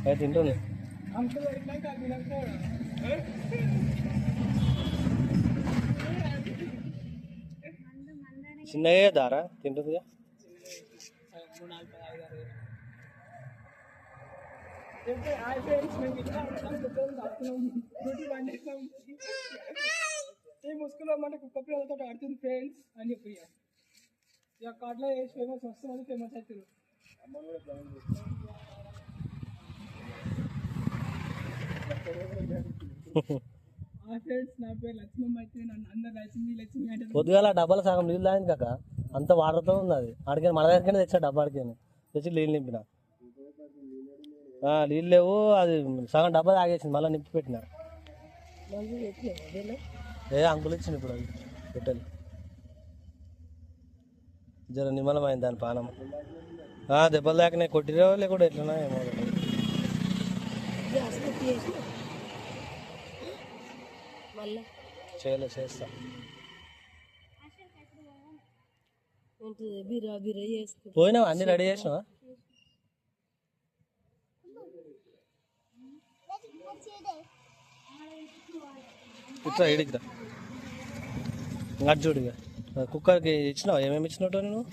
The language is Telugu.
అది తింటుంది. చిన్నగా దారా తింటుందిగా. ముసుగులో మన కుక్క పిల్లలతో ఆడుతుంది ఫ్రెండ్స్ అని చెప్పి ఇక కార్డులో ఫేమస్ వస్తుంది, ఫేమస్ అవుతుంది. ఫ్రెండ్స్ నా పేరు లక్ష్మమ్మ అయితే నన్ను అందరు లక్ష్మి లక్ష్మి అంటే పొద్దుగాల డబ్బాలో సగం నీళ్ళు తాగింది కాక, అంత వాటర్తో ఉంది అది. అడిగాను మన దగ్గరనే తెచ్చా డబ్బా, అడిగాను తెచ్చి నీళ్ళు నింపిన. నీళ్ళు లేవు, అది సగం డబ్బా తాగేసింది, మళ్ళీ నింపి పెట్టిన. అంకులు ఇచ్చింది ఇప్పుడు అది పెట్టాలి. జర నిమ్మలమైంది దాని పానం. దెబ్బలు దాకానే కొట్టిరో లేకుండా ఎట్లనా ఏమో. చేస్తా. పోయినావా? అన్ని రెడీ చేసినావా? ఇట్లా ఇడికిరా చూడు. ఇక కుక్కర్కి ఇచ్చినావా? ఏమేమి ఇచ్చినట్టు నువ్వు?